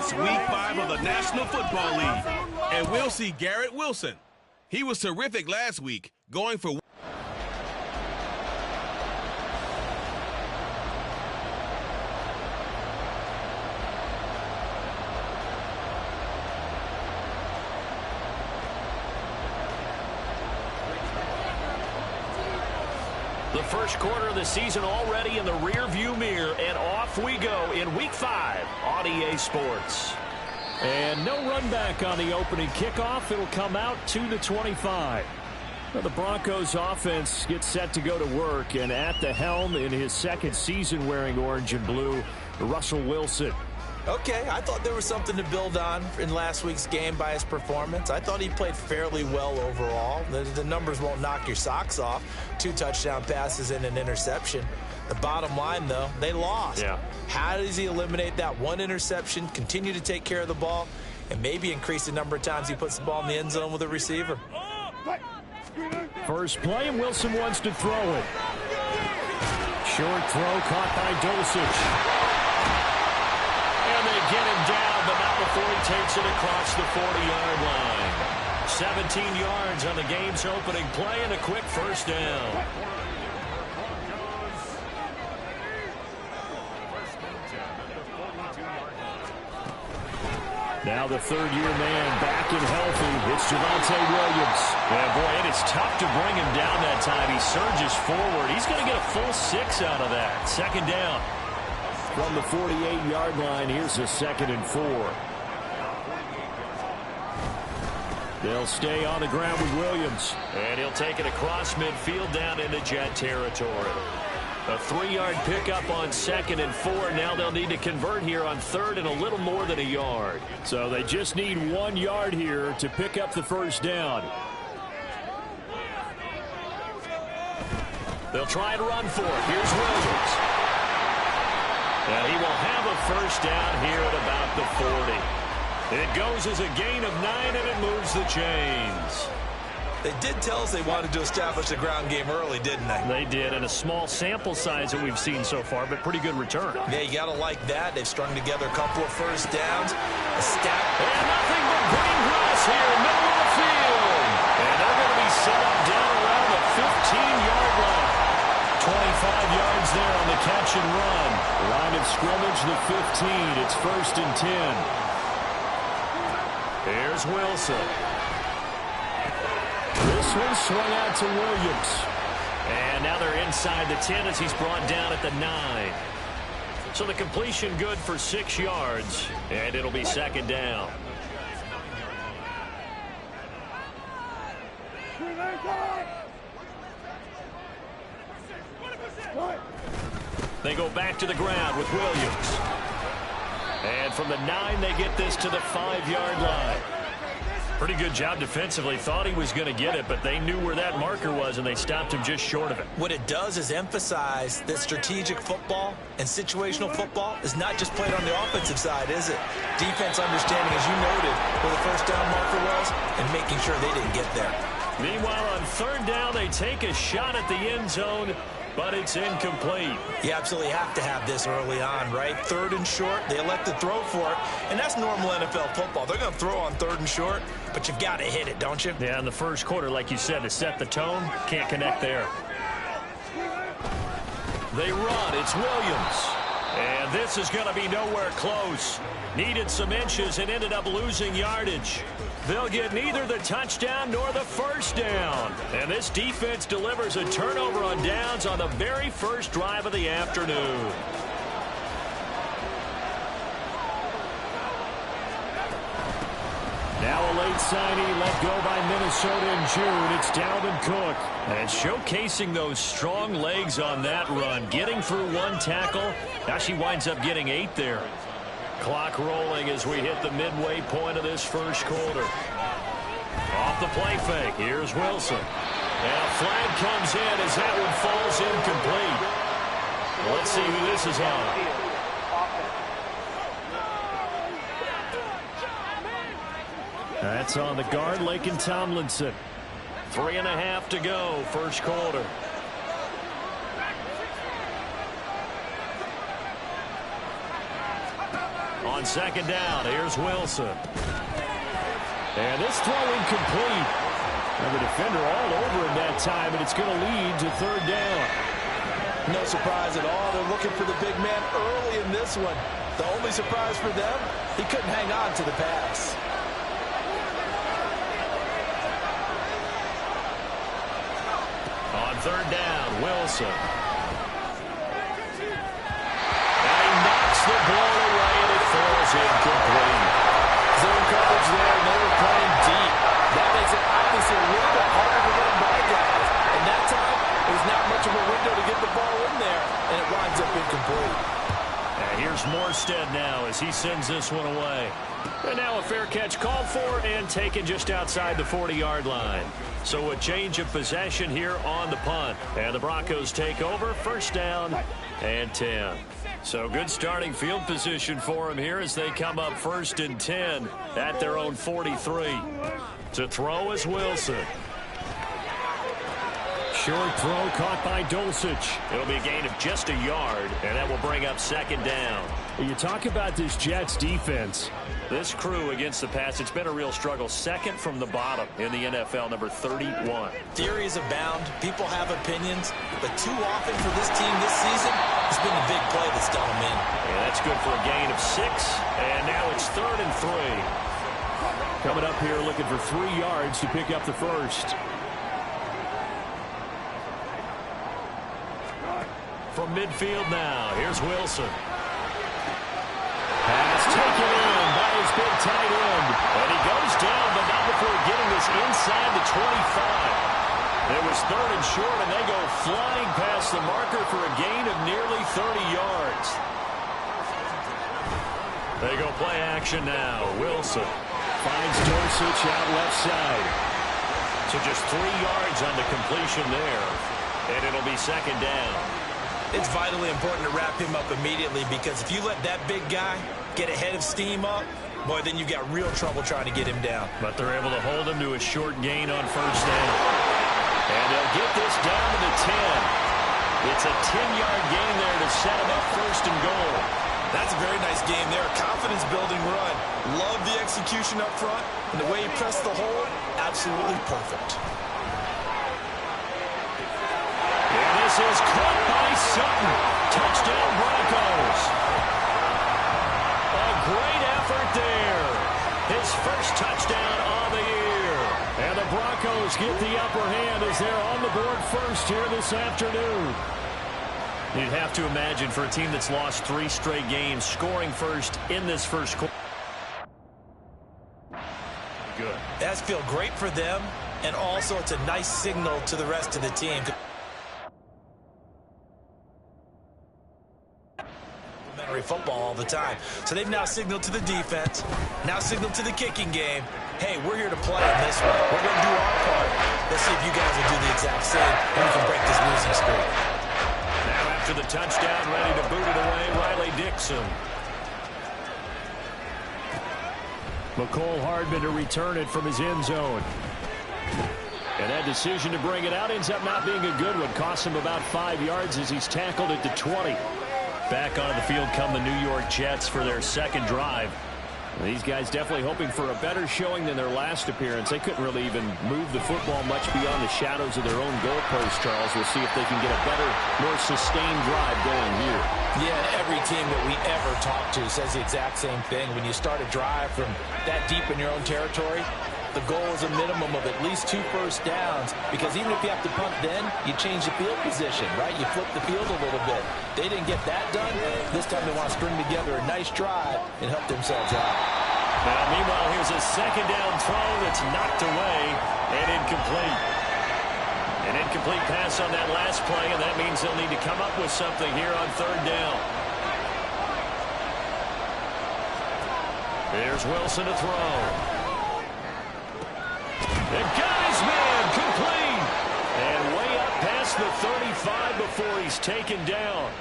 It's Week 5 of the National Football League, and we'll see Garrett Wilson. He was terrific last week, going for the first quarter of the season already in the rear-view mirror, and off we go in Week 5 on EA Sports. And no run back on the opening kickoff. It'll come out to the 25. Well, the Broncos offense gets set to go to work, and at the helm in his second season wearing orange and blue, Russell Wilson. Okay, I thought there was something to build on in last week's game by his performance. I thought he played fairly well overall. The numbers won't knock your socks off. 2 touchdown passes and an interception. The bottom line, though, they lost. Yeah. How does he eliminate that one interception, continue to take care of the ball, and maybe increase the number of times he puts the ball in the end zone with a receiver? First play, and Wilson wants to throw it. Short throw caught by Dulcich. And they get him down, but not before he takes it across the 40-yard line. 17 yards on the game's opening play and a quick first down. Now the third-year man back and healthy. It's Javonte Williams. Yeah, boy, it is tough to bring him down that time. He surges forward. He's going to get a full 6 out of that. Second down. From the 48-yard line, here's a 2nd and 4. They'll stay on the ground with Williams. And he'll take it across midfield down into Jet territory. A 3-yard pickup on 2nd and 4. Now they'll need to convert here on 3rd and a little more than a yard. So they just need 1 yard here to pick up the first down. They'll try and run for it. Here's Williams. And he will have a first down here at about the 40. It goes as a gain of 9, and it moves the chains. They did tell us they wanted to establish the ground game early, didn't they? They did, and a small sample size that we've seen so far, but pretty good return. Yeah, you got to like that. They've strung together a couple of first downs. A stack. And nothing but green grass here, middle of the field. And they're going to be set up down around the 15-yard line. 25 yards there on the catch and run. Line of scrimmage, the 15. It's 1st and 10. Here's Wilson. This one swung out to Williams. And now they're inside the 10 as he's brought down at the 9. So the completion good for 6 yards. And it'll be 2nd down. They go back to the ground with Williams. And from the 9, they get this to the 5-yard line. Pretty good job defensively. Thought he was going to get it, but they knew where that marker was, and they stopped him just short of it. What it does is emphasize that strategic football and situational football is not just played on the offensive side, is it? Defense understanding, as you noted, where the first down marker was and making sure they didn't get there. Meanwhile, on 3rd down, they take a shot at the end zone, but it's incomplete. You absolutely have to have this early on, right? 3rd and short, they elect to throw for it, and that's normal NFL football. They're going to throw on 3rd and short, but you've got to hit it, don't you? Yeah, in the first quarter, like you said, to set the tone, can't connect there. They run, it's Williams. And this is going to be nowhere close. Needed some inches and ended up losing yardage. They'll get neither the touchdown nor the first down. And this defense delivers a turnover on downs on the very first drive of the afternoon. Now a late signing let go by Minnesota in June. It's Dalvin Cook. And showcasing those strong legs on that run. Getting through 1 tackle. Now she winds up getting 8 there. Clock rolling as we hit the midway point of this first quarter. Off the play fake. Here's Wilson. And a flag comes in as that one falls incomplete. Let's see who this is on. That's on the guard, Laken Tomlinson. 3.5 to go, first quarter. On second down. Here's Wilson. And this throw incomplete. And the defender all over him that time, and it's going to lead to third down. No surprise at all. They're looking for the big man early in this one. The only surprise for them, he couldn't hang on to the pass. On third down, Wilson. And he knocks the ball away, and it falls incomplete. Zone coverage there, and they were playing deep. That makes it obviously a little bit harder to run by guys. And that time, there's not much of a window to get the ball in there, and it winds up incomplete. And here's Morstead now as he sends this one away. And now a fair catch called for and taken just outside the 40-yard line. So a change of possession here on the punt. And the Broncos take over, first down and 10. So good starting field position for them here as they come up first and 10 at their own 43. To throw is Wilson. Short throw caught by Dulcich. It'll be a gain of just a yard, and that will bring up second down. You talk about this Jets defense. This crew against the pass, it's been a real struggle. Second from the bottom in the NFL, number 31. Theories abound. People have opinions. But too often for this team this season, it's been the big play that's done them in. And that's good for a gain of 6. And now it's third and 3. Coming up here looking for 3 yards to pick up the first. From midfield now, here's Wilson. Pass taken in by his big tight end. And he goes down, but not before getting this inside the 25. It was third and short, and they go flying past the marker for a gain of nearly 30 yards. They go play action now. Wilson finds Dulcich out left side. So just 3 yards on the completion there, and it'll be second down. It's vitally important to wrap him up immediately because if you let that big guy get ahead of steam up, boy, then you've got real trouble trying to get him down. But they're able to hold him to a short gain on first down. And they'll get this down to the 10. It's a 10-yard gain there to set him up first and goal. That's a very nice game there. Confidence-building run. Love the execution up front. And the way he pressed the hole, absolutely perfect. And this is caught by Sutton. Touchdown Broncos. A great effort there. His first touchdown of the year. And the Broncos get the upper hand as they're on the board first here this afternoon. You'd have to imagine for a team that's lost 3 straight games, scoring first in this first quarter. Good. That's feel great for them, and also it's a nice signal to the rest of the team. Football all the time. So they've now signaled to the defense, now signaled to the kicking game, hey, we're here to play in this one. We're going to do our part. Let's see if you guys will do the exact same and we can break this losing streak. Now after the touchdown, ready to boot it away, Riley Dixon. McCole Hardman to return it from his end zone. And that decision to bring it out ends up not being a good one. Costs him about 5 yards as he's tackled at the 20. Back onto the field come the New York Jets for their second drive. These guys definitely hoping for a better showing than their last appearance. They couldn't really even move the football much beyond the shadows of their own goalpost, Charles. We'll see if they can get a better, more sustained drive going here. Yeah, every team that we ever talk to says the exact same thing. When you start a drive from that deep in your own territory, the goal is a minimum of at least 2 first downs, because even if you have to punt then, you change the field position, right? You flip the field a little bit. They didn't get that done. This time they want to string together a nice drive and help themselves out. Now, meanwhile, here's a second down throw that's knocked away and incomplete. An incomplete pass on that last play, and that means they'll need to come up with something here on third down. Here's Wilson to throw. And got his man complete. And way up past the 35 before he's taken down.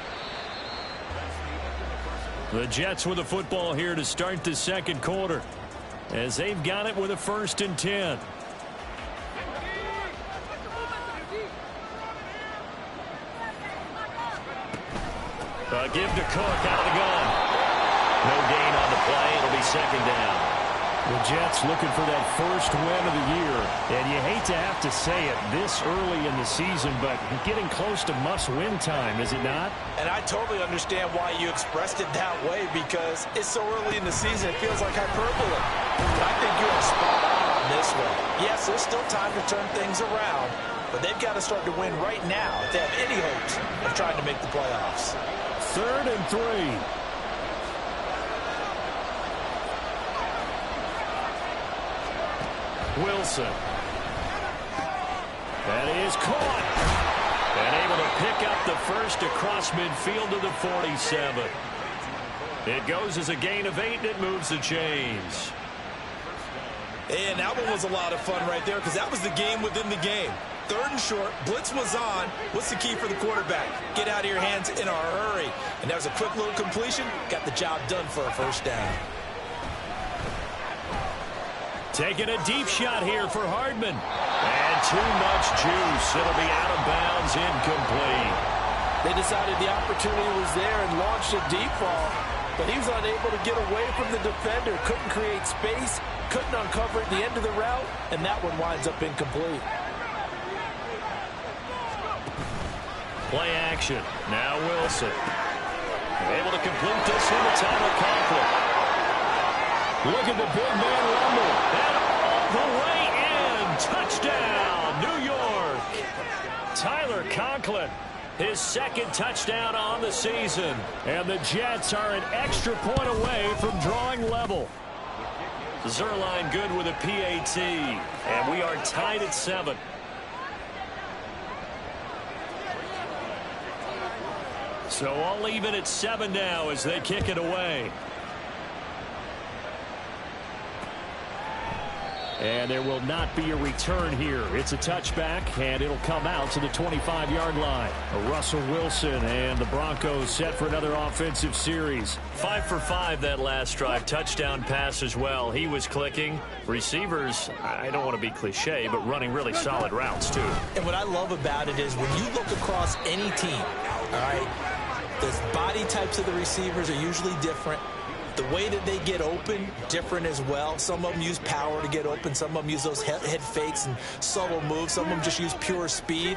The Jets with the football here to start the second quarter, as they've got it with a first and 10. A give to Cook out of the gun. No gain on the play. It'll be second down. The Jets looking for that first win of the year. And you hate to have to say it this early in the season, but getting close to must-win time, is it not? And I totally understand why you expressed it that way, because it's so early in the season, it feels like hyperbole. But I think you are spot on this one. Yes, there's still time to turn things around, but they've got to start to win right now if they have any hopes of trying to make the playoffs. 3rd and 3. Wilson. That is caught. And able to pick up the first across midfield to the 47. It goes as a gain of 8, and it moves the chains. And that one was a lot of fun right there, because that was the game within the game. 3rd and short, blitz was on. What's the key for the quarterback? Get out of your hands in a hurry. And that was a quick little completion. Got the job done for a first down. Taking a deep shot here for Hardman. And too much juice. It'll be out of bounds, incomplete. They decided the opportunity was there and launched a deep ball, but he was unable to get away from the defender. Couldn't create space, couldn't uncover at the end of the route, and that one winds up incomplete. Play action. Now Wilson. Able to complete this in the time of conflict. Look at the big man rumble. And all the way in. Touchdown, New York. Tyler Conklin, his 2nd touchdown on the season. And the Jets are an extra point away from drawing level. Zuerlein good with a PAT. And we are tied at 7. So all even at 7 now as they kick it away. And there will not be a return here. It's a touchback, and it'll come out to the 25-yard line. Russell Wilson and the Broncos set for another offensive series. 5 for 5 that last drive. Touchdown pass as well. He was clicking. Receivers, I don't want to be cliche, but running really solid routes, too. And what I love about it is when you look across any team, all right, the body types of the receivers are usually different. The way that they get open, different as well. Some of them use power to get open. Some of them use those head fakes and subtle moves. Some of them just use pure speed.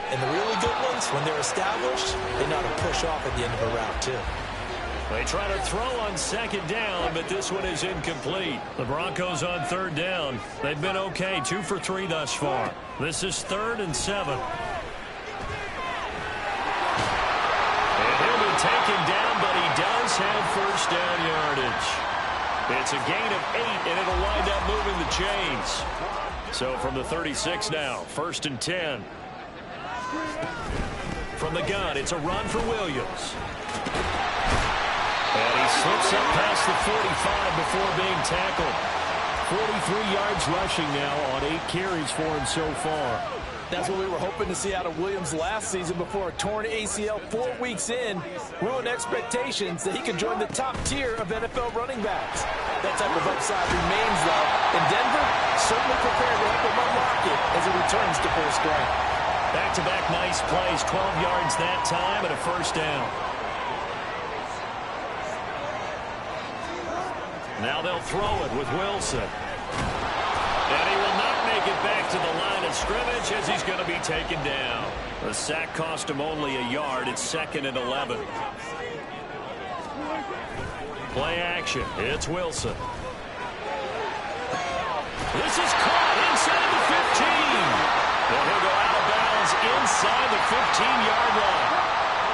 And the really good ones, when they're established, they know how to push off at the end of a route, too. They try to throw on 2nd down, but this one is incomplete. The Broncos on 3rd down. They've been okay, 2 for 3 thus far. This is 3rd and 7. And he'll be taken down, but he does have first down yardage. It's a gain of 8, and it'll wind up moving the chains. So from the 36 now, 1st and 10. From the gun, it's a run for Williams. And he slips up past the 45 before being tackled. 43 yards rushing now on 8 carries for him so far. That's what we were hoping to see out of Williams last season before a torn ACL 4 weeks in ruined expectations that he could join the top tier of NFL running backs. That type of upside remains, though, and Denver certainly prepared to help him unlock it as he returns to full strength. Back-to-back nice plays, 12 yards that time and a first down. Now they'll throw it with Wilson. And he will not make it back to the line of scrimmage as he's going to be taken down. The sack cost him only a yard. It's 2nd and 11. Play action. It's Wilson. This is caught inside the 15. And he'll go out of bounds inside the 15-yard line.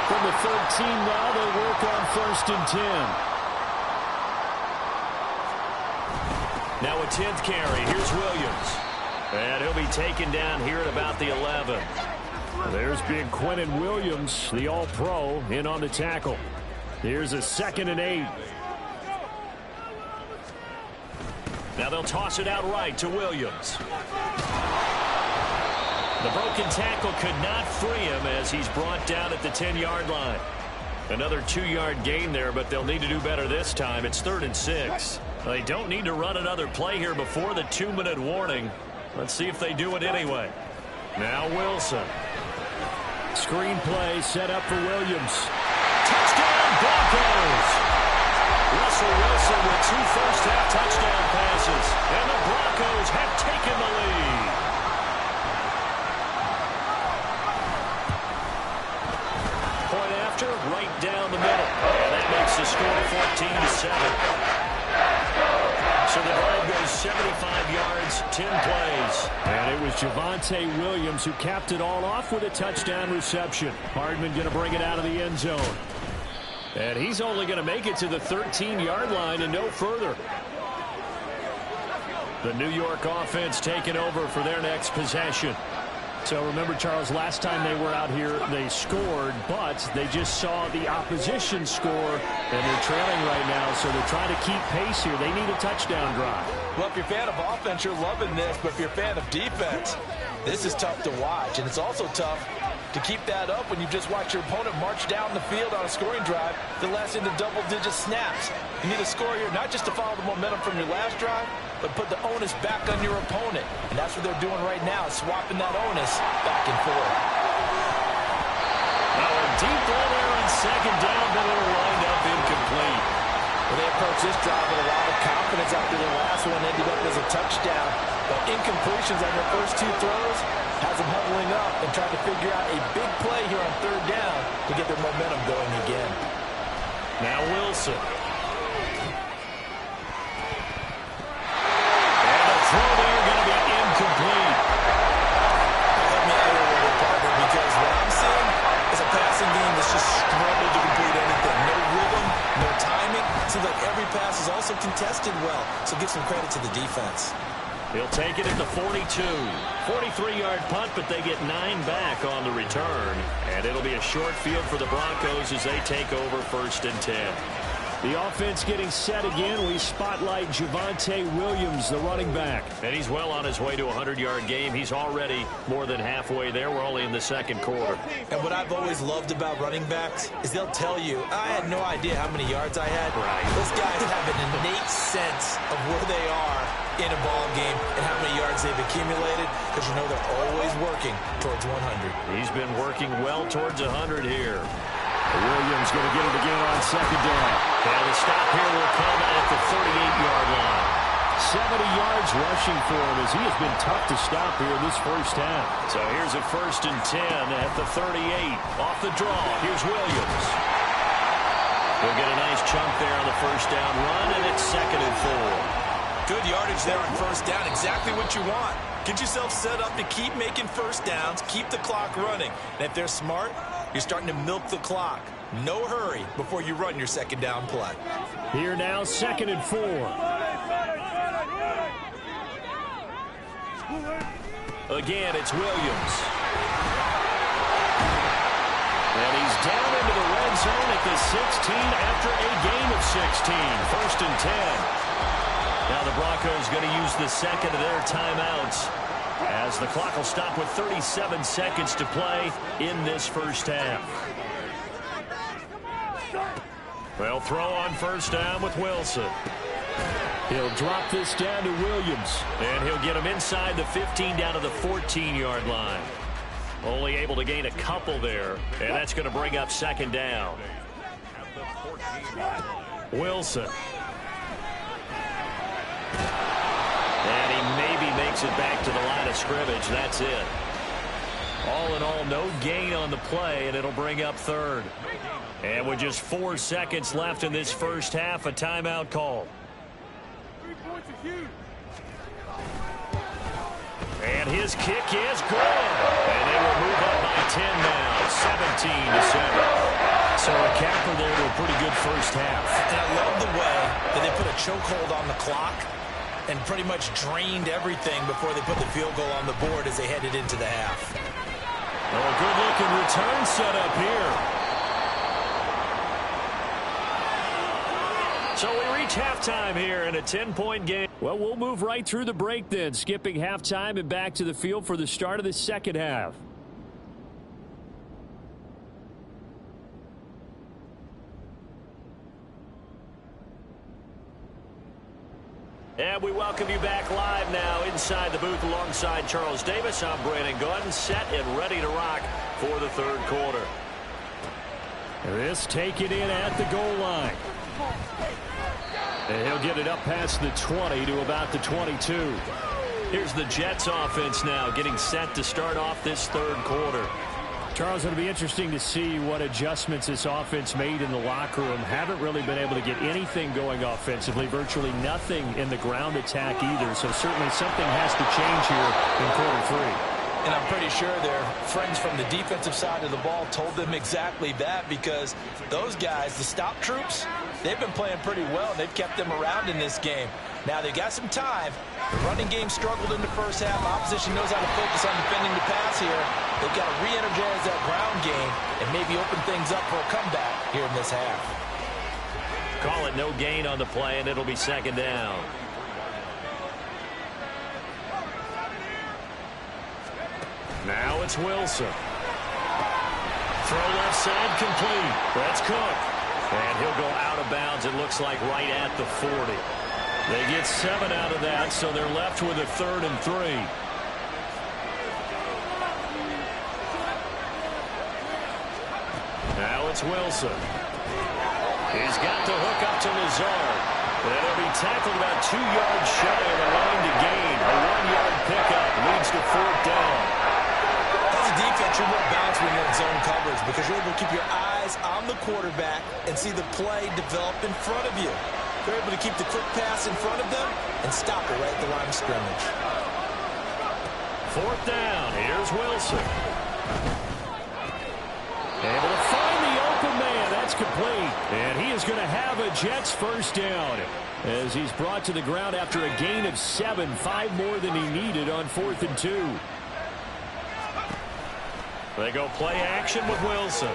From the 13 now, they work on 1st and 10. Now a 10th carry. Here's Williams. And he'll be taken down here at about the 11. There's big Quentin Williams, the All-Pro, in on the tackle. Here's a 2nd and 8. Now they'll toss it out right to Williams. The broken tackle could not free him as he's brought down at the 10-yard line. Another 2-yard gain there, but they'll need to do better this time. It's 3rd and 6. They don't need to run another play here before the 2-minute warning. Let's see if they do it anyway. Now Wilson. Screen play set up for Williams. Touchdown Broncos! Russell Wilson with 2 first-half touchdown passes. And the Broncos have taken the lead. Point after, right down the middle. And that makes the score 14-7. So the drive goes 75 yards, 10 plays. And it was Javonte Williams who capped it all off with a touchdown reception. Hardman going to bring it out of the end zone. And he's only going to make it to the 13-yard line and no further. The New York offense taking over for their next possession. So remember, Charles, last time they were out here, they scored, but they just saw the opposition score, and they're trailing right now, so they're trying to keep pace here. They need a touchdown drive. Well, if you're a fan of offense, you're loving this, but if you're a fan of defense, this is tough to watch, and it's also tough to keep that up when you just watch your opponent march down the field on a scoring drive that lasts into double-digit snaps. You need a score here, not just to follow the momentum from your last drive, but put the onus back on your opponent. And that's what they're doing right now, swapping that onus back and forth. Now a deep ball there on second down, but it'll wind up incomplete. Well, they approached this drive with a lot of confidence after their last one ended up as a touchdown. But incompletions on their first 2 throws has them huddling up and trying to figure out a big play here on third down to get their momentum going again. Now Wilson. Throw there going to be incomplete. Let me out here with your partner, because what I'm seeing is a passing game that's just struggled to complete anything. No rhythm, no timing. Seems like every pass is also contested well. So give some credit to the defense. He'll take it at the 42. 43-yard punt, but they get 9 back on the return. And it'll be a short field for the Broncos as they take over 1st and 10. The offense getting set again. We spotlight Javonte Williams, the running back. And he's well on his way to a 100-yard game. He's already more than halfway there. We're only in the second quarter. And what I've always loved about running backs is they'll tell you, I had no idea how many yards I had. Right. Those guys have an innate sense of where they are in a ball game and how many yards they've accumulated, because you know they're always working towards 100. He's been working well towards 100 here. Williams going to get it again on second down. And the stop here will come at the 38-yard line. 70 yards rushing for him as he has been tough to stop here in this first half. So here's a 1st and 10 at the 38. Off the draw, here's Williams. He'll get a nice chunk there on the first down run, and it's 2nd and 4. Good yardage there on first down. Exactly what you want. Get yourself set up to keep making first downs, keep the clock running. And if they're smart, you're starting to milk the clock. No hurry before you run your second down play. Here now, 2nd and 4. Again, it's Williams. And he's down into the red zone at the 16 after a gain of 16. 1st and 10. Now the Broncos going to use the second of their timeouts as the clock will stop with 37 seconds to play in this first half. They'll throw on first down with Wilson. He'll drop this down to Williams. And he'll get him inside the 15 down to the 14-yard line. Only able to gain a couple there. And that's going to bring up 2nd down. Wilson. And he maybe makes it back to the line of scrimmage. That's it. All in all, no gain on the play, and it'll bring up 3rd. And with just 4 seconds left in this first half, a timeout call. And his kick is good. And they will move up by 10 now, 17-7. So a capper there to a pretty good first half. And I love the way that they put a chokehold on the clock and pretty much drained everything before they put the field goal on the board as they headed into the half. Oh, good-looking return set up here. So we reach halftime here in a 10-point game. Well, we'll move right through the break then, skipping halftime and back to the field for the start of the second half. And we welcome you back live now inside the booth alongside Charles Davis. I'm Brandon Gaudin, set and ready to rock for the third quarter. This taken in at the goal line. And he'll get it up past the 20 to about the 22. Here's the Jets offense now getting set to start off this third quarter. Charles, it'll be interesting to see what adjustments this offense made in the locker room. Haven't really been able to get anything going offensively, virtually nothing in the ground attack either. So certainly something has to change here in quarter three. And I'm pretty sure their friends from the defensive side of the ball told them exactly that, because those guys, the stop troops, they've been playing pretty well. They've kept them around in this game. Now they got some time. The running game struggled in the first half. Opposition knows how to focus on defending the pass here. They've got to re-energize that ground game and maybe open things up for a comeback here in this half. Call it no gain on the play, and it'll be second down. Now it's Wilson. Throw left side complete. That's Cook. And he'll go out of bounds, it looks like, right at the 40. They get 7 out of that, so they're left with a 3rd and 3. Now it's Wilson. He's got the hook up to Lazard. And he'll be tackled about 2 yards shy of the line to gain. A 1-yard pickup leads to 4th down. Defense, you're more balanced when you're in zone coverage because you're able to keep your eyes on the quarterback and see the play develop in front of you. They're able to keep the quick pass in front of them and stop it right at the line of scrimmage. 4th down. Here's Wilson. Able to find the open man. That's complete. And he is going to have a Jets first down as he's brought to the ground after a gain of 7, 5 more than he needed on 4th and 2. They go play action with Wilson.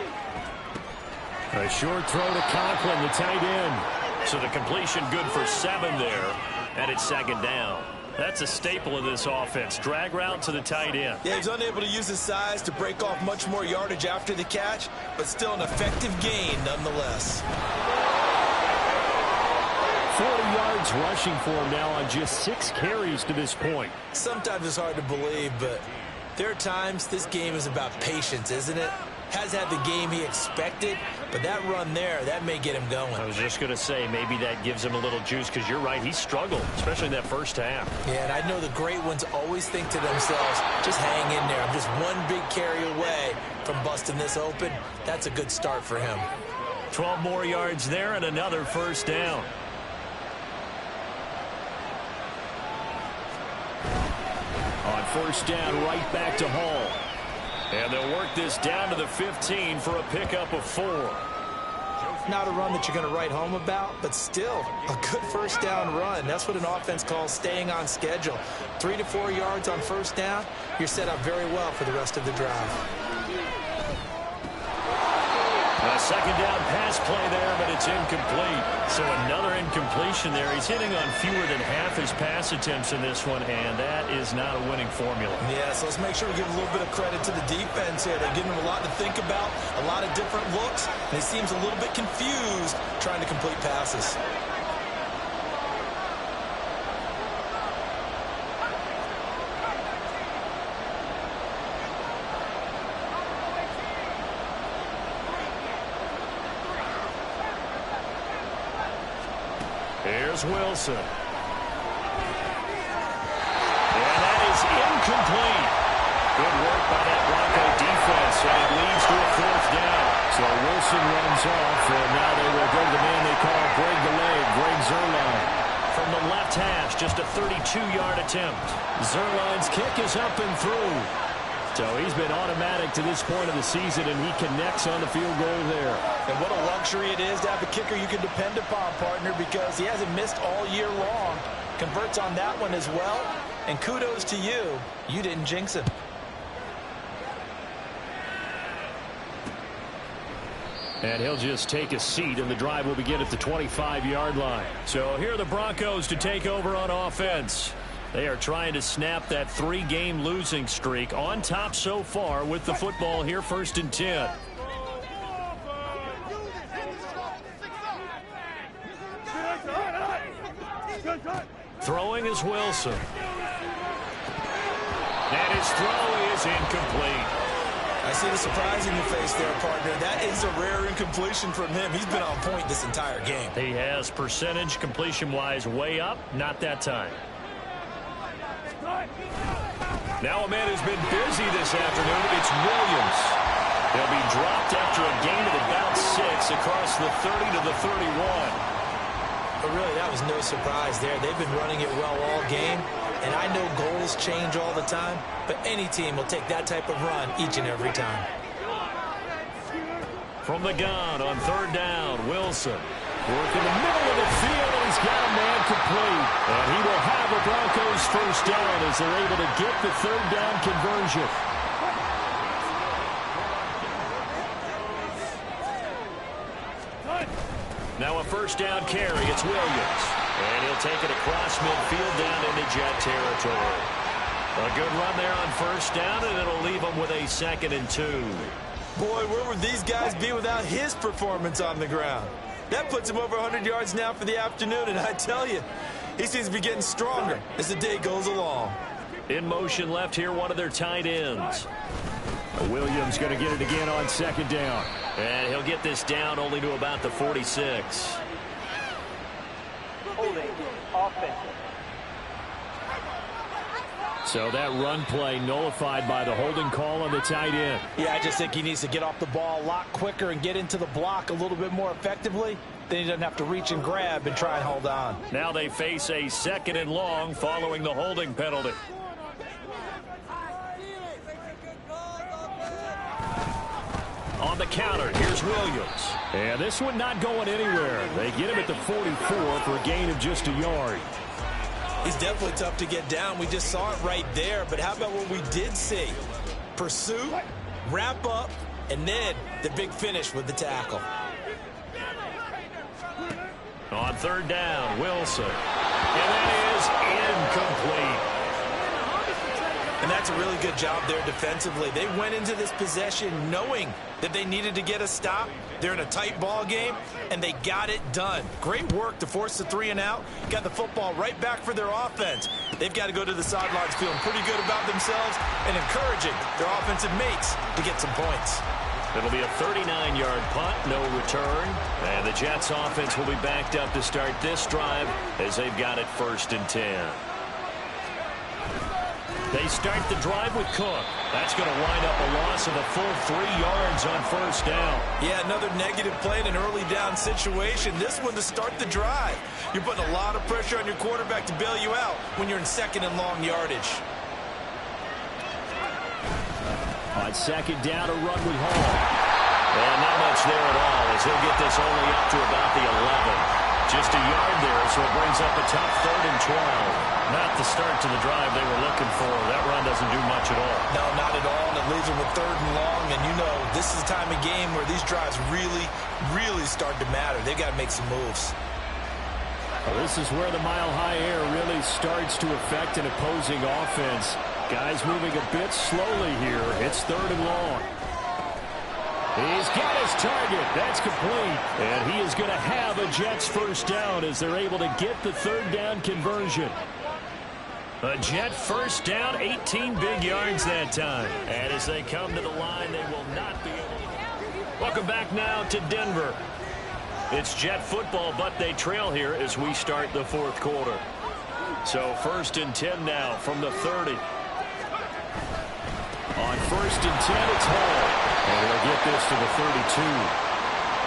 A short throw to Conklin, the tight end. So the completion good for 7 there, and it's second down. That's a staple of this offense. Drag route to the tight end. Yeah, he's unable to use his size to break off much more yardage after the catch, but still an effective gain nonetheless. 40 yards rushing for him now on just 6 carries to this point. Sometimes it's hard to believe, but there are times this game is about patience, isn't it? Has had the game he expected, but that run there, that may get him going. I was just going to say, maybe that gives him a little juice, because you're right, he struggled, especially in that first half. Yeah, and I know the great ones always think to themselves, just hang in there. I'm just one big carry away from busting this open. That's a good start for him. 12 more yards there and another first down. On first down, right back to Hall. And they'll work this down to the 15 for a pickup of 4. Not a run that you're going to write home about, but still a good first down run. That's what an offense calls staying on schedule. 3 to 4 yards on first down, you're set up very well for the rest of the drive. A second down pass play there, but it's incomplete. So another incompletion there. He's hitting on fewer than half his pass attempts in this one, and that is not a winning formula. Yeah, so let's make sure we give a little bit of credit to the defense here. They're giving him a lot to think about, a lot of different looks, and he seems a little bit confused trying to complete passes. Here's Wilson. And that is incomplete. Good work by that Bronco defense, and it leads to a 4th down. So Wilson runs off, and now they will go to the man they call Greg the Leg, Greg Zuerlein. From the left hash, just a 32-yard attempt. Zuerlein's kick is up and through. So he's been automatic to this point of the season, and he connects on the field goal there. And what a luxury it is to have a kicker you can depend upon, partner, because he hasn't missed all year long. Converts on that one as well. And kudos to you. You didn't jinx him. And he'll just take a seat, and the drive will begin at the 25-yard line. So here are the Broncos to take over on offense. They are trying to snap that 3-game losing streak, on top so far with the football here, 1st and 10. Throwing is Wilson. And his throw is incomplete. I see the surprise in your face there, partner. That is a rare incompletion from him. He's been on point this entire game. He has percentage completion-wise way up. Not that time. Now a man who's been busy this afternoon. It's Williams. He'll be dropped after a gain of about 6 across the 30 to the 31. But really, that was no surprise there. They've been running it well all game. And I know goals change all the time, but any team will take that type of run each and every time. From the gun on 3rd down, Wilson. Working the middle of the field, and he's got a man complete. And he will have the Broncos first down as they're able to get the 3rd down conversion. Now a first down carry. It's Williams. And he'll take it across midfield down into Jet territory. A good run there on first down, and it'll leave them with a 2nd and 2. Boy, where would these guys be without his performance on the ground? That puts him over 100 yards now for the afternoon, and I tell you, he seems to be getting stronger as the day goes along. In motion left here, one of their tight ends. Williams going to get it again on 2nd down. And he'll get this down only to about the 46. Holding offense. So that run play nullified by the holding call on the tight end. Yeah, I just think he needs to get off the ball a lot quicker and get into the block a little bit more effectively. Then he doesn't have to reach and grab and try and hold on. Now they face a 2nd and long following the holding penalty. On the counter, here's Williams. And this one not going anywhere. They get him at the 44 for a gain of just a yard. He's definitely tough to get down. We just saw it right there. But how about what we did see? Pursuit, wrap up, and then the big finish with the tackle. On 3rd down, Wilson. And that is incomplete. And that's a really good job there defensively. They went into this possession knowing that they needed to get a stop. They're in a tight ball game, and they got it done. Great work to force the 3 and out. Got the football right back for their offense. They've got to go to the sidelines feeling pretty good about themselves and encouraging their offensive mates to get some points. It'll be a 39-yard punt, no return. And the Jets offense will be backed up to start this drive as they've got it 1st and 10. They start the drive with Cook. That's going to wind up a loss of a full 3 yards on 1st down. Yeah, another negative play in an early down situation. This one to start the drive. You're putting a lot of pressure on your quarterback to bail you out when you're in 2nd and long yardage. On 2nd down, a run with Hall. And not much there at all as he'll get this only up to about the 11. Just a yard there, so it brings up a tough 3rd and 12. Not the start to the drive they were looking for. That run doesn't do much at all. No, not at all, and it leaves them with 3rd and long. And you know, this is the time of game where these drives really start to matter. They've got to make some moves. Well, this is where the mile-high air really starts to affect an opposing offense. Guys moving a bit slowly here. It's 3rd and long. He's got his target. That's complete. And he is going to have a Jets first down as they're able to get the 3rd down conversion. A Jet first down, 18 big yards that time. And as they come to the line, they will not be able to. Welcome back now to Denver. It's Jet football, but they trail here as we start the 4th quarter. So 1st and 10 now from the 30. On 1st and 10, it's Hall. And they'll get this to the 32.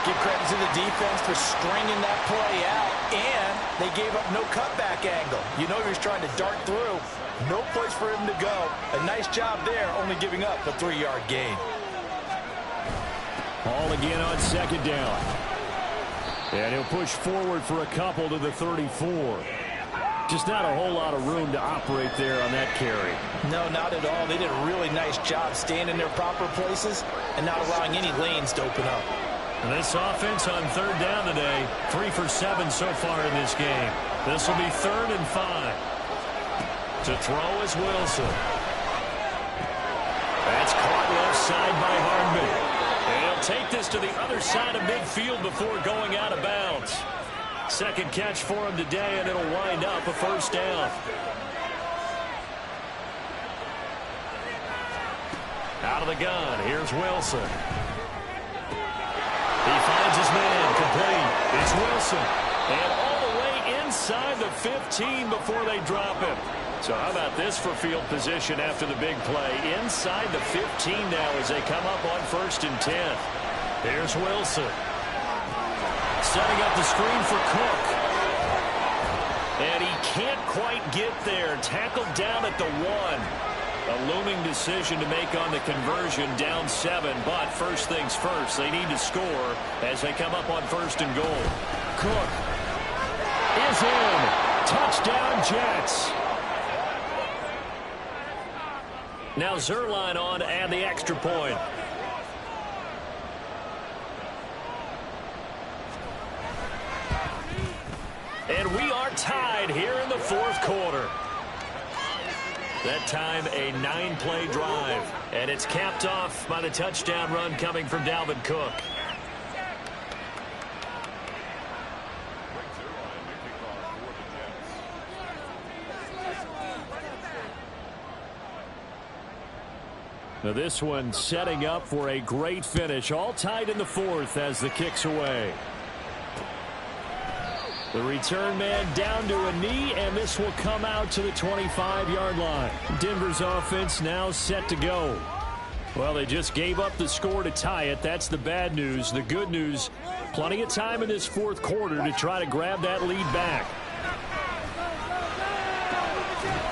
Give credit to the defense for stringing that play out, and they gave up no cutback angle. You know he was trying to dart through. No place for him to go. A nice job there, only giving up a 3-yard gain. Hall again on 2nd down. And he'll push forward for a couple to the 34. Just not a whole lot of room to operate there on that carry. No, not at all. They did a really nice job staying in their proper places and not allowing any lanes to open up. And this offense on 3rd down today, 3 for 7 so far in this game. This will be 3rd and 5. To throw is Wilson. That's caught left side by Hardman. And he'll take this to the other side of midfield before going out of bounds. 2nd catch for him today, and it'll wind up a first down. Out of the gun, here's Wilson. He finds his man, complete. It's Wilson. And all the way inside the 15 before they drop him. So how about this for field position after the big play? Inside the 15 now as they come up on 1st and 10. Here's Wilson. Setting up the screen for Cook. And he can't quite get there. Tackled down at the 1. A looming decision to make on the conversion, down 7. But first things first, they need to score as they come up on 1st and goal. Cook is in. Touchdown, Jets. Now Zuerlein on to add the extra point. And we are tied here in the 4th quarter. That time a 9-play drive. And it's capped off by the touchdown run coming from Dalvin Cook. Now this one setting up for a great finish. All tied in the 4th as the kick's away. The return man down to a knee, and this will come out to the 25-yard line. Denver's offense now set to go. Well, they just gave up the score to tie it. That's the bad news. The good news, plenty of time in this 4th quarter to try to grab that lead back.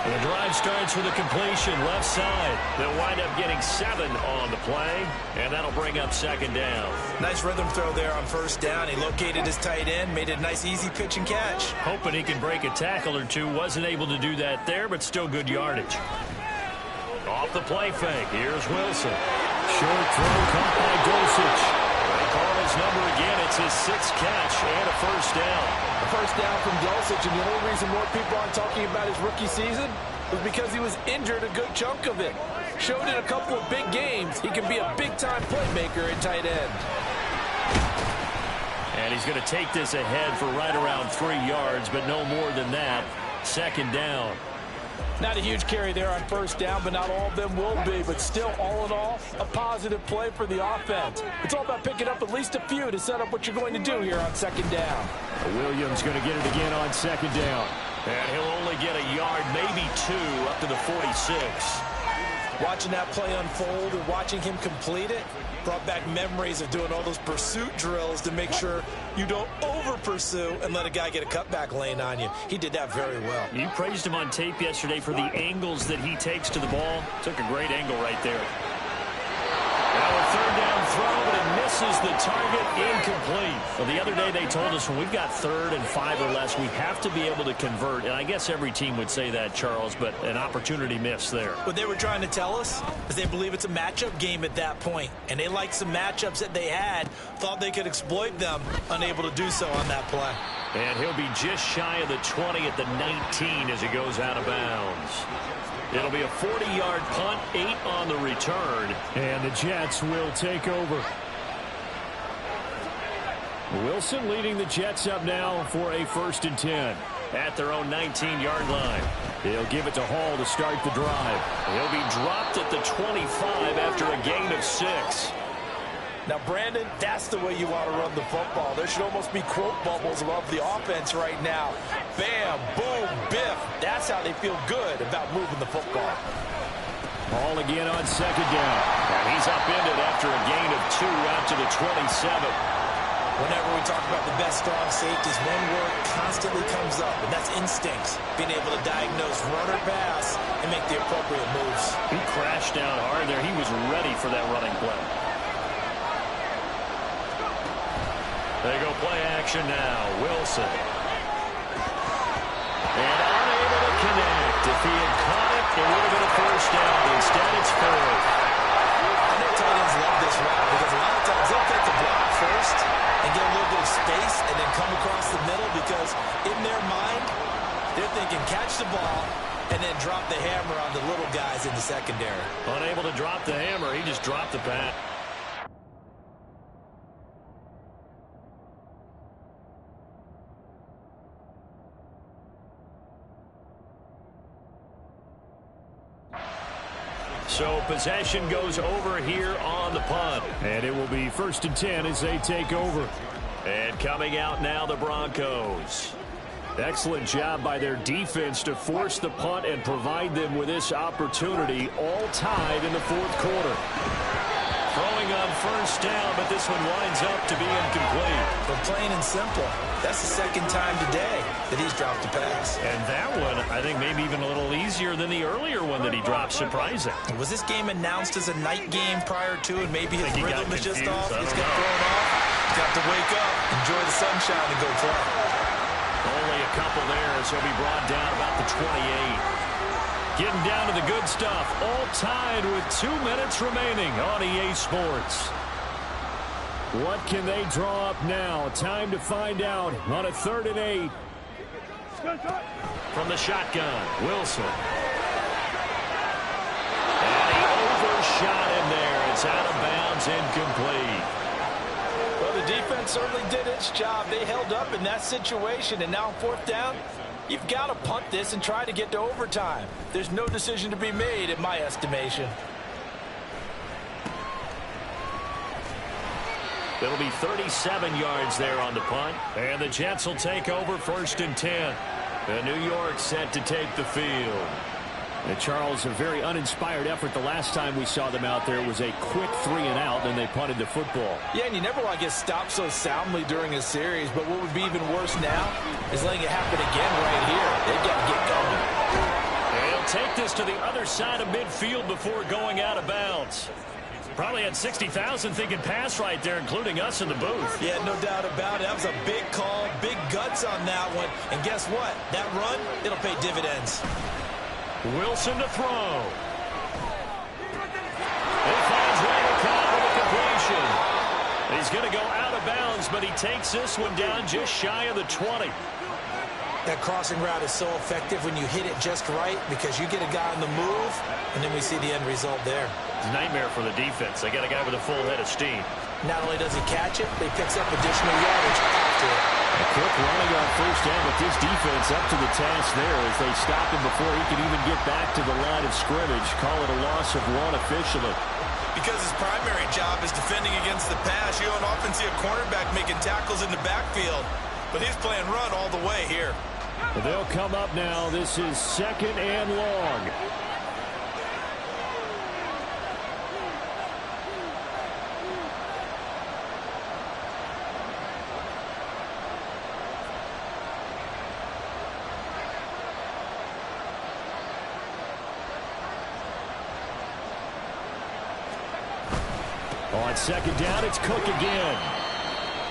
And the drive starts with a completion left side. They'll wind up getting 7 on the play, and that'll bring up 2nd down. Nice rhythm throw there on 1st down. He located his tight end, made it a nice easy pitch and catch. Hoping he can break a tackle or two. Wasn't able to do that there, but still good yardage. Off the play fake. Here's Wilson. Short throw caught by Dulcich. They call his number again. It's his 6th catch and a 1st down. A 1st down from Dulcich, and the only reason more people aren't talking about his rookie season was because he was injured a good chunk of it. Showed in a couple of big games he can be a big-time playmaker at tight end. And he's going to take this ahead for right around 3 yards, but no more than that. 2nd down. Not a huge carry there on 1st down, but not all of them will be. But still, all in all, a positive play for the offense. It's all about picking up at least a few to set up what you're going to do here on 2nd down. Williams going to get it again on 2nd down. And he'll only get a yard, maybe 2, up to the 46. Watching that play unfold and watching him complete it brought back memories of doing all those pursuit drills to make sure you don't over-pursue and let a guy get a cutback lane on you. He did that very well. You praised him on tape yesterday for the angles that he takes to the ball. Took a great angle right there. Now a 3rd down throw, but it misses the target, incomplete. Well, the other day they told us when we've got 3rd and 5 or less, we have to be able to convert. And I guess every team would say that, Charles, but an opportunity missed there. What they were trying to tell us is they believe it's a matchup game at that point. And they liked some matchups that they had, thought they could exploit them, unable to do so on that play. And he'll be just shy of the 20 at the 19 as he goes out of bounds. It'll be a 40-yard punt, 8 on the return. And the Jets will take over. Wilson leading the Jets up now for a 1st and 10 at their own 19-yard line. He'll give it to Hall to start the drive. He'll be dropped at the 25 after a gain of 6. Now, Brandon, that's the way you want to run the football. There should almost be quote bubbles above the offense right now. Bam, boom, biff. That's how they feel good about moving the football. Hall again on 2nd down. And he's upended after a gain of 2 out to the 27. Whenever we talk about the best strong safeties, one word constantly comes up, and that's instincts. Being able to diagnose run or pass and make the appropriate moves. He crashed down hard there. He was ready for that running play. They go play action now. Wilson. And unable to connect. If he had caught it, it would have been a 1st down. Instead, it's 4th. I know tight ends love this route because a lot of times they'll take the block first and get a little bit of space and then come across the middle because in their mind, they're thinking catch the ball and then drop the hammer on the little guys in the secondary. Unable to drop the hammer. He just dropped the pass. So possession goes over here on the punt. And it will be 1st and 10 as they take over. And coming out now, the Broncos. Excellent job by their defense to force the punt and provide them with this opportunity, all tied in the 4th quarter. Throwing on 1st down, but this one winds up to be incomplete. But plain and simple, that's the 2nd time today that he's dropped a pass. And that one, I think, maybe even a little easier than the earlier one that he dropped. Surprising. Was this game announced as a night game prior to, and maybe his rhythm is just off? He's got know. thrown off. He's got to wake up, enjoy the sunshine, and go play. Only a couple there as he'll be brought down about the 28. Getting down to the good stuff. All tied with 2 minutes remaining on EA Sports. What can they draw up now? Time to find out on a 3rd and 8. From the shotgun, Wilson. And he overshot him there. It's out of bounds, incomplete. Well, the defense certainly did its job. They held up in that situation, and now 4th down, you've got to punt this and try to get to overtime. There's no decision to be made, in my estimation. It'll be 37 yards there on the punt. And the Jets will take over 1st and 10. And New York set to take the field. And Charles, a very uninspired effort. The last time we saw them out there was a quick 3 and out, and they punted the football. Yeah, and you never want to get stopped so soundly during a series, but what would be even worse now is letting it happen again right here. They've got to get going. And he'll take this to the other side of midfield before going out of bounds. Probably had 60,000 thinking pass right there, including us in the booth. Yeah, no doubt about it. That was a big call, big guts on that one. And guess what? That run, it'll pay dividends. Wilson to throw. He finds Randall Cobb with a completion. He's going to go out of bounds, but he takes this one down just shy of the 20. That crossing route is so effective when you hit it just right because you get a guy on the move, and then we see the end result there. It's a nightmare for the defense. They got a guy with a full head of steam. Not only does he catch it, but he picks up additional yardage after it. A quick running on 1st down, but this defense up to the task there as they stop him before he can even get back to the line of scrimmage. Call it a loss of 1 officially. Because his primary job is defending against the pass. You don't often see a cornerback making tackles in the backfield, but he's playing run all the way here. They'll come up now. This is 2nd and long. On 2nd down, it's Cook again.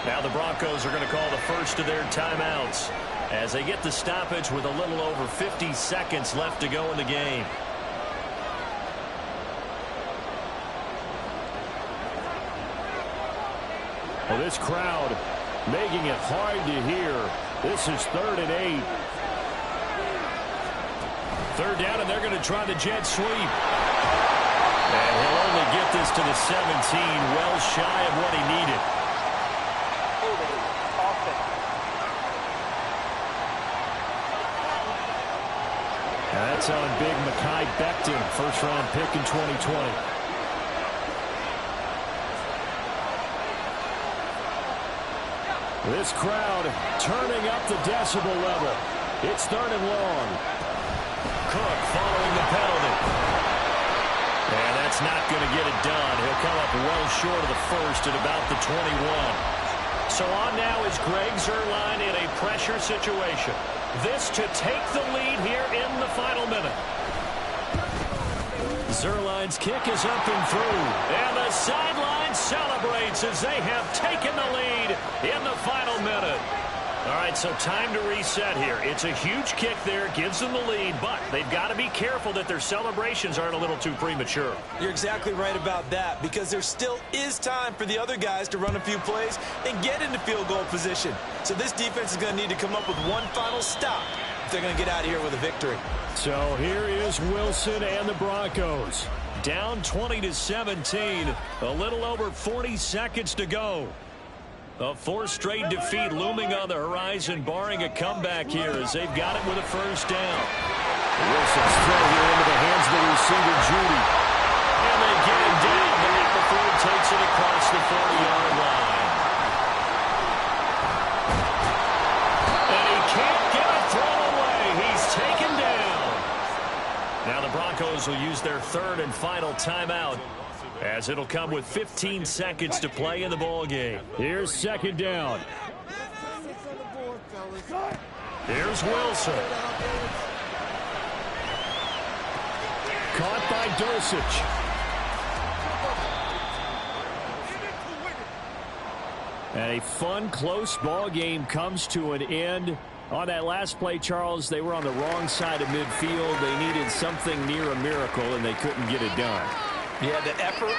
Now the Broncos are going to call the first of their timeouts as they get the stoppage with a little over 50 seconds left to go in the game. Well, this crowd making it hard to hear. This is 3rd and 8. 3rd down, and they're going to try the jet sweep. And he'll only get this to the 17, well shy of what he needed. That's on big Mekhi Becton, 1st-round pick in 2020. This crowd turning up the decibel level. It's 3rd and long. Cook following the penalty. And that's not going to get it done. He'll come up well short of the first at about the 21. So on now is Greg Zuerlein in a pressure situation. This to take the lead here in the final minute. Zuerlein's kick is up and through. And the sideline celebrates as they have taken the lead in the final minute. All right, so time to reset here. It's a huge kick there, gives them the lead, but they've got to be careful that their celebrations aren't a little too premature. You're exactly right about that because there still is time for the other guys to run a few plays and get into field goal position. So this defense is going to need to come up with one final stop if they're going to get out of here with a victory. So here is Wilson and the Broncos. Down 20-17, a little over 40 seconds to go. A 4th straight defeat looming on the horizon, barring a comeback here as they've got it with a 1st down. Wilson's throw here into the hands of the receiver, Judy. reach the 40-yard line. And he can't get a throw away. He's taken down. Now the Broncos will use their third and final timeout, as it'll come with 15 seconds to play in the ball game. Here's second down. Here's Wilson. Caught by Dosich. And a fun, close ball game comes to an end. On that last play, Charles, they were on the wrong side of midfield. They needed something near a miracle, and they couldn't get it done. Yeah, the effort